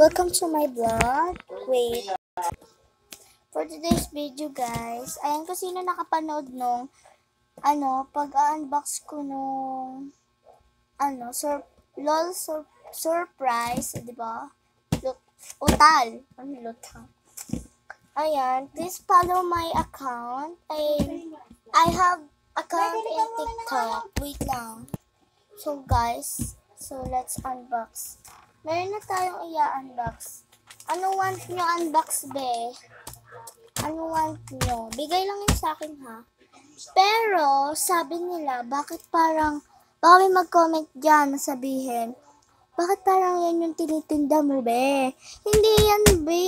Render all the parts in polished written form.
Welcome to my vlog. Wait. For today's video guys, ayan kung sino nakapanood nung pag-unbox ko nung surprise, di ba? Utal. Lutang. Ayan, please follow my account. I have account in TikTok. Wait lang. So guys, let's unbox. Meron na tayong i-unbox. Ano want nyo unbox, be? Ano want nyo? Bigay lang yun sa akin, ha? Pero, sabi nila, baka may mag-comment dyan na sabihin, bakit parang yan yung tinitinda mo, be? Hindi yan, be.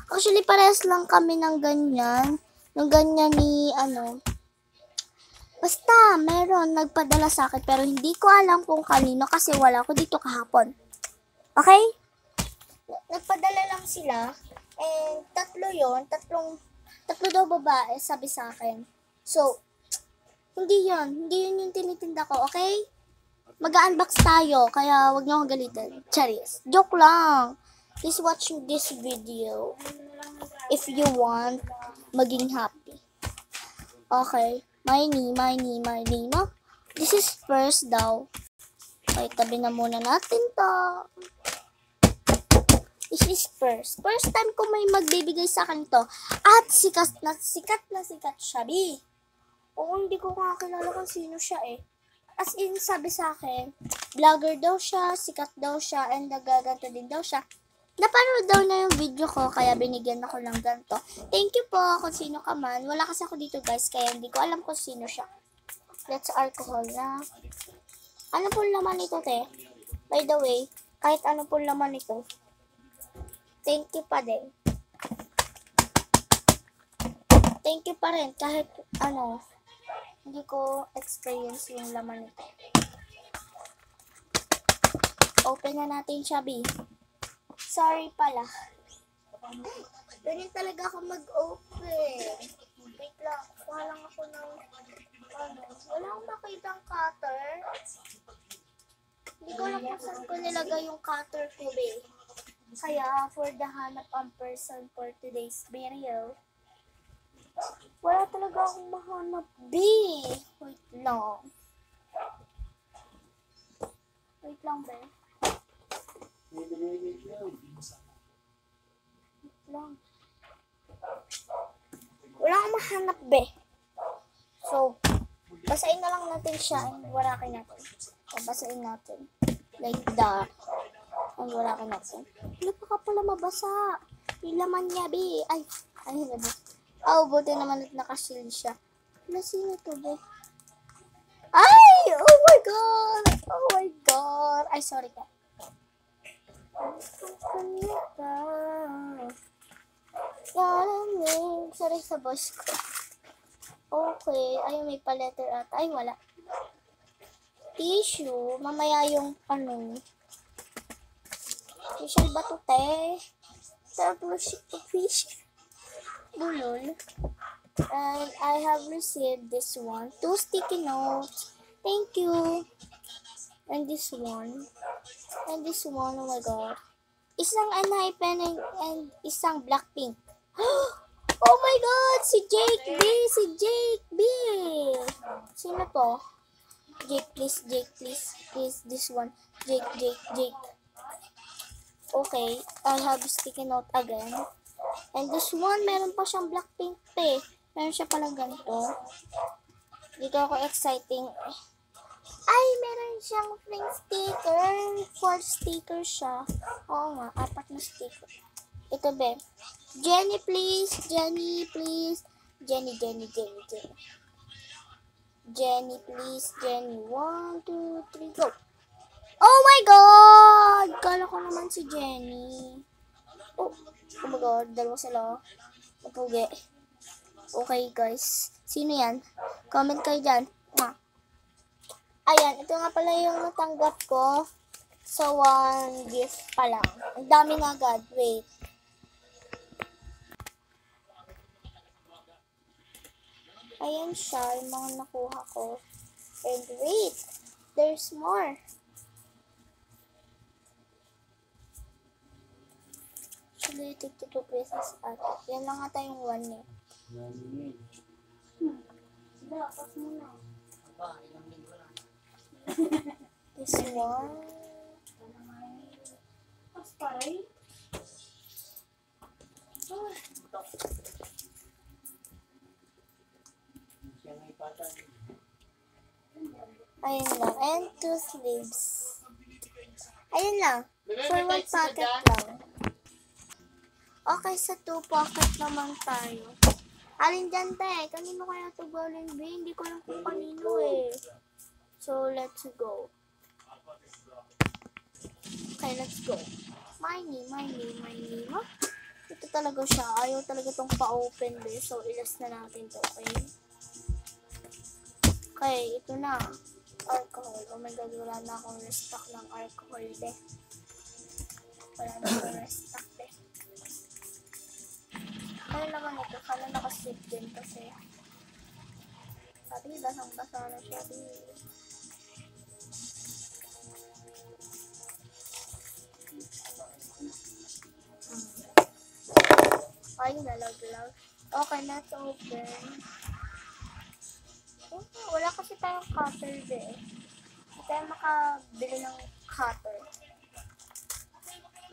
Actually, parehas lang kami ng ganyan. Ng ganyan ni, basta, meron nagpadala sa akin pero hindi ko alam kung kanino kasi wala ko dito kahapon. Okay? Nagpadala lang sila and tatlo daw babae sabi sa akin. So, hindi yun yung tinitinda ko, okay? Mag-unbox tayo kaya wag niyo akong galitin. Charis. Joke lang. Please watch this video if you want maging happy. Okay. My knee, no? This is first daw. Okay, tabi na muna natin to. This is first. First time ko may magbibigay sa akin to. At sikat na siya, B. Oo, hindi ko kakilala kung sino siya eh. As in, sabi sa akin, vlogger daw siya, sikat daw siya, and nagaganto din daw siya. Napanood daw na yung video ko, kaya binigyan ako ng ganito. Thank you po kung sino ka man. Wala kasi ako dito guys, kaya hindi ko alam kung sino siya. Let's alcohol na. Ano po laman ito, te? By the way, kahit ano po laman ito, thank you pa din. Thank you pa rin, kahit hindi ko experience yung laman nito. Open na natin siya, B. Sorry pala. Ganyan talaga ako mag-open. Wait lang. Kuha lang ako ng wala akong makitang cutter. Hindi ko alam kung saan ko nilagay yung cutter ko, be. Kaya, for the hanap ang person for today's video, wala talaga akong mahanap, B. Wait lang. Wait lang, be. Wala akong mahanap, be. So, basahin na lang natin siya and warakin natin. O, basahin natin. Like that. And warakin natin. Wala pa ka pala mabasa. Yung laman niya, be. Ay, ba? Oh, buti naman at nakashield siya. Wala, sino to, be? Ay! Oh my God! Oh my God! Ay, sorry ka. Sorry sa boss ko. Okay. Ay, may pa-letter at. Ay, wala. Tissue. Mamaya yung tissue ba to, te? Tapos, fish. Bulol. And I have received this one. 2 sticky notes. Thank you. And this one. And this one, oh my God. Isang Enhypen and isang Blackpink. Oh my God! Si Jake B! Si Jake B! Sino to? Jake, please. Jake, please. Please, this one. Jake. Okay. I have sticky note again. And this one, meron pa siyang Blackpink, eh. Meron siya palang ganito. Dito ako exciting. Ay, meron siyang frame sticker. 4 sticker siya. Oo nga, 4 na sticker. Ito, be. Jenny, please. Jenny, please. Jenny, please. Jenny. 1, 2, 3, go. Oh my God! Kala ko naman si Jenny. Oh my God. Dalawa sila. Napugi. Okay, guys. Sino yan? Comment kayo dyan. Ayan, ito nga pala yung natanggap ko sa one gift pa lang. Ang dami na agad. Wait. Ayan siya, yung mga nakuha ko. And wait, there's more. Sige, tig 2 pesos ata. Yan lang ata yung 1 eh. Dapat muna. This one. Paray. Ayun lang. And 2 sleeves. Ayun lang. For 1 packet lang. Okay, sa 2 pocket naman tayo. Alin dyan, te? Kanino kaya ito galing, B? Hindi ko alam kung kanino eh. So, let's go. Okay, let's go. My name. Huh? Ito talaga siya. Ayaw talaga itong pa-open, B. So, ilas na natin to, okay? Okay, ito na. Alcohol. Oh my God, wala na akong restock ng alcohol, be. Wala na akong restock, be. Ano naman ito? Sana nakaslip din kasi. Sabi, basang-basa na siya. Ay, nalaglag. Okay, let's open. Oh, wala kasi tayong cutter eh. Hindi tayo makabili ng cutter.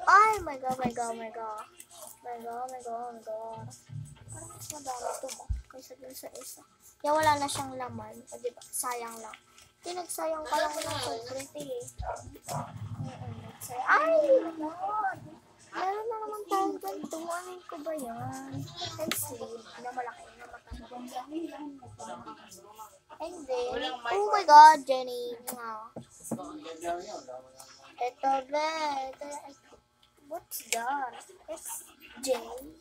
Ay, my God. Parang mas madami ito mo kaysa dun sa isa. Kaya wala na siyang laman. O diba? Sayang lang. Pinagsayang ka lang ng sobrang eh. Ay! Meron na naman tayong ganito. Anin ko ba yan? And sleeve. Na malaki na matanda. And then, oh my God, Jenny. Ito, be. What's that? It's Jenny.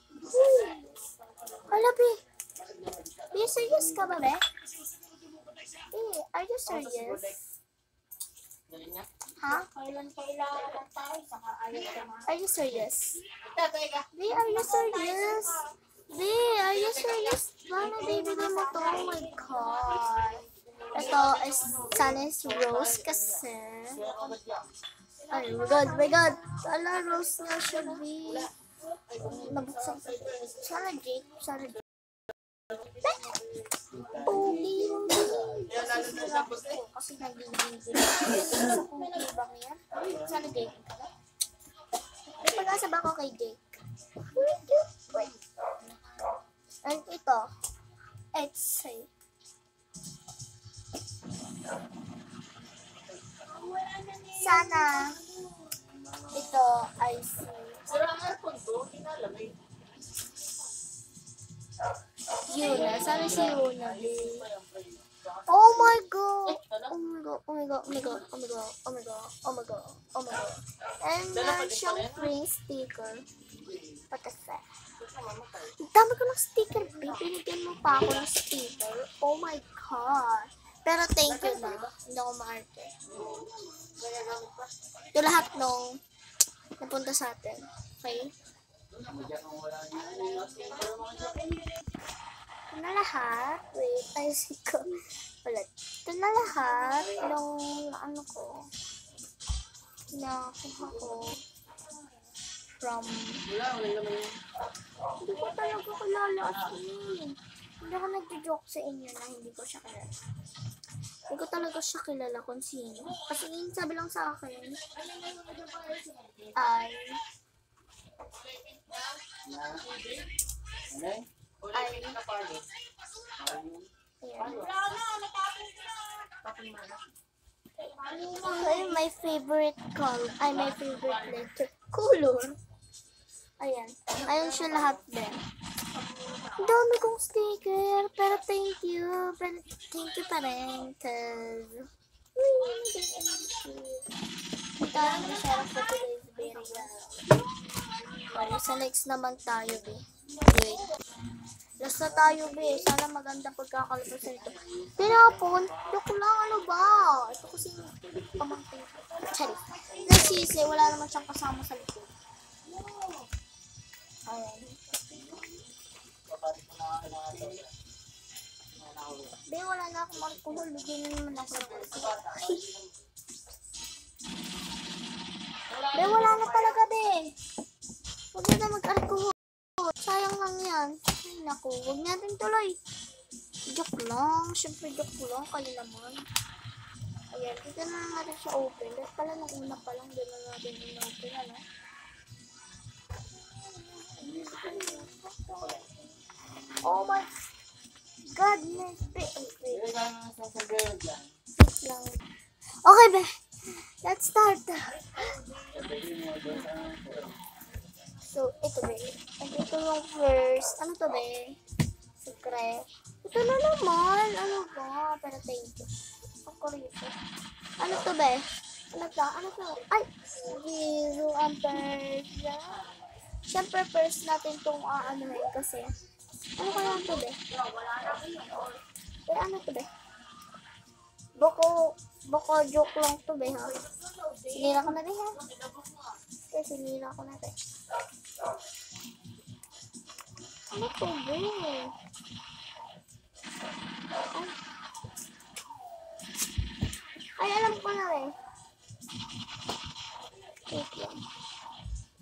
Hala, be. Be, serious ka ba, be? Are you serious? Ha? Are you serious? Be, are you serious? Be, are you serious? Bana, baby mo to. Oh my God. Ito is Sunny's Rose kasi. Ay, my God. Ala, Rose na siya, be. Nabuksan ko. Sana Jake. Pogi yung kasi nagiging sa kung ibang yan. Sana Jake. May pag-asa ba ako kay Jake? And ito, it's sana ito ay Yuna. Sana si Yuna. Oh my God. And meron siyang free sticker. What the fuck? Ang dami ko ng sticker, babe. Binigyan mo pa ako ng sticker. Oh my God. Pero thank you na. Hindi ako maarte. Ito lahat nung napunta sa atin. Okay? Ito na lahat. Wait, ayusin ko. Ulit. Ito na lahat nung ano ko. Nakuha ko from hindi ko talaga kilala hindi ako nagjo-joke sa inyo na hindi ko siya kilala. Hindi ko talaga siya kilala kung sino. Kasi yung sabi lang sa akin ay my favorite color. Ay, my favorite letter. Color. Ayan. Ayan siya lahat din. Ang dami kong sticker. Pero thank you. Pero thank you pa rin. Cause magkano na siya for today's video. Okay, sa next naman tayo, be. Wait. Last na tayo, be. Sana maganda pagkakalabas nito. Tinapon. Joke lang, ano ba? Ito kasi pamangkin. Sorry. Nagsisi. Wala naman siyang kasama sa likod. Ayan. Be, wala na akong alcohol. Bigyan na naman ako ng alcohol. Be, wala na talaga, be. Huwag na mag-alcohol. Sayang lang yan. Ay, naku, huwag natin tuloy. Joke lang. Siyempre, joke lang. Kayo naman. Ayan, dito na natin siya open. Dahil pala nung una pa lang, doon na natin in-open, ano? Oh my goodness. Wait lang. Okay, be. Let's start. So, ito, be. Ito yung first. Ano to, be? Secret. Ito na naman. Ano ba? Pero thank you. Ano to, be? Ano to? Ano to? Ay! Zero amperes. Siyempre, first natin itong aanuhin kasi. Ano kaya to, be? Ano to, be? Boko joke lang to, be, ha? Sinira ko na rin, ha? Okay, sinira ko na rin. Ano to, be? Ay, alam ko na rin. Wait lang.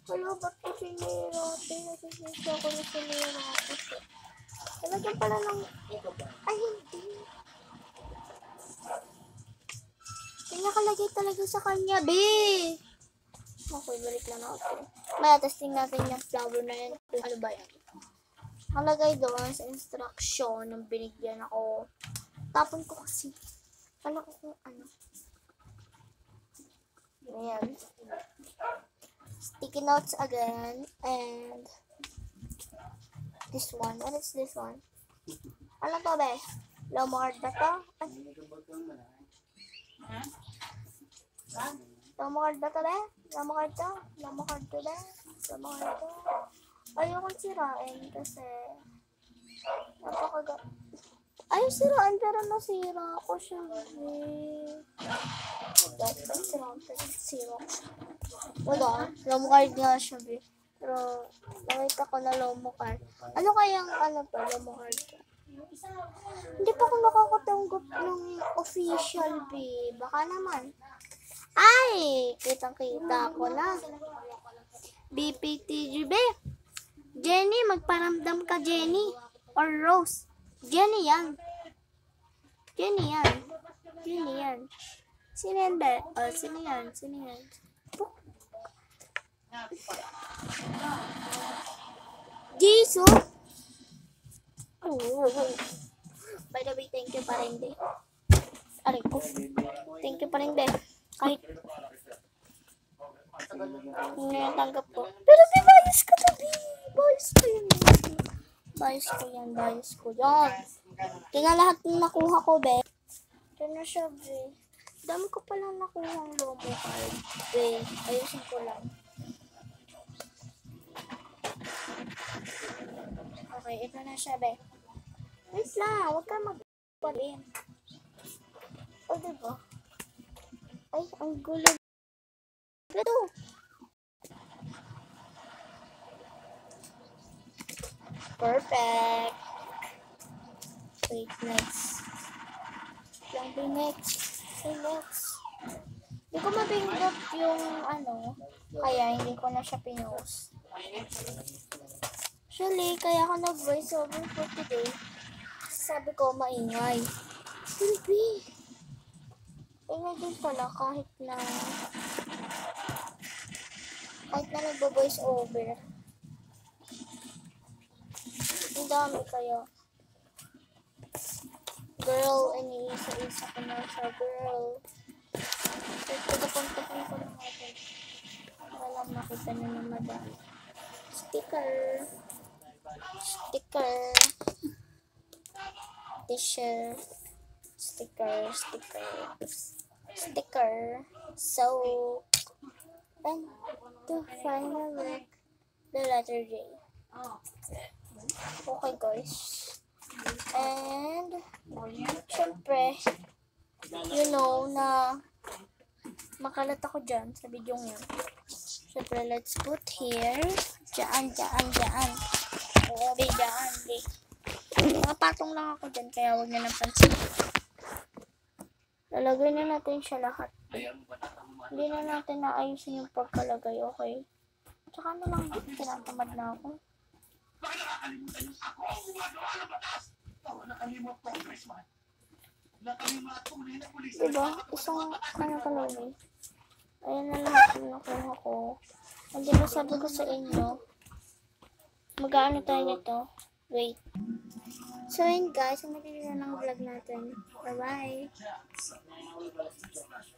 Wala, ba't ko sinira? Nasisisa ko na sinira ko. Talagyan pala ng... Ay, hindi. Nakalagay talaga sa kanya, be. Okay, balik lang natin. Maya, testing natin yung flower na yan. Ano ba yan? Nakalagay doon sa instruction ng binigyan ako. Tapon ko kasi. Kala ko kung ano. Ayan. Sticky notes again. And this one. What is this one? Ano to, be? Lomard na to? Ay. Lomard na to, be? Lomard to? Lomard to, be? Lomard to? Ayokong sirain kasi ayaw sirain pero nasira ako siya. Wala, Lomard nga siya, be. Pero nakita ko na Lomard. Ano kayang Lomard? Hindi pa ako nakakatanggap ng official, be. Baka naman. Ay! Kitang-kita ko na. BPTG, be. Jenny, magparamdam ka, Jenny. Or Rose. Jenny yan. Jenny yan. Jenny yan. Sino yan, be? Oh, sino yan? Sino yan? Jisoo! Oh. By the way, thank you pa rin, be. Aray ko. Thank you pa rin, be. Kahit tanggap ko. Pero be, bias ko to, be. Bias ko yun. Bias ko yan. Bias ko yan. Kaya lahat ng nakuha ko, be. Ito na siya, be. Dami ko palang nakuha ang Lomo card. Be, ayusin ko lang. Okay, ito na siya, be. Wait lang, huwag ka mag-palin. O, diba? Ay, ang gulo. Ito. Perfect. Wait, next. Lang din next. Say next. Hindi ko mabindot yung kaya hindi ko na siya pinost. Actually, kaya ako nag-voice over for today. Sabi ko, maingay. Hindi. Ingay din pala kahit na nag-voice over. Ang dami kaya. Girl, iniisa-isa ko na siya, girl. Pagkapunta-punta ko na natin. Walang makita na ng madami. Sticker. T-shirt. Sticker. So, and the final look, the letter J. Okay, guys. And, syempre, you know na makalat ako dyan sa video ngayon. Syempre, let's put here. Diyan. Oo, diyan. Nakapatong lang ako dyan, kaya huwag na napansin. Lalagay na natin siya lahat. Hindi na natin naayusin yung pagkalagay, okay? Tsaka ano lang, tinatamad na ako. Bakit nakakalimutan yung ako ang gumagawa ng batas? Tawa nakalimot, Congressman. Nakalimutan tunay na pulis. Diba? Isang ano ka lang eh. Ayan na lahat yung nakuha ko. Hindi ba sabi ko sa inyo, mag-ano tayo nito? Wait. So yun guys, ang magiging ng vlog natin. Bye-bye!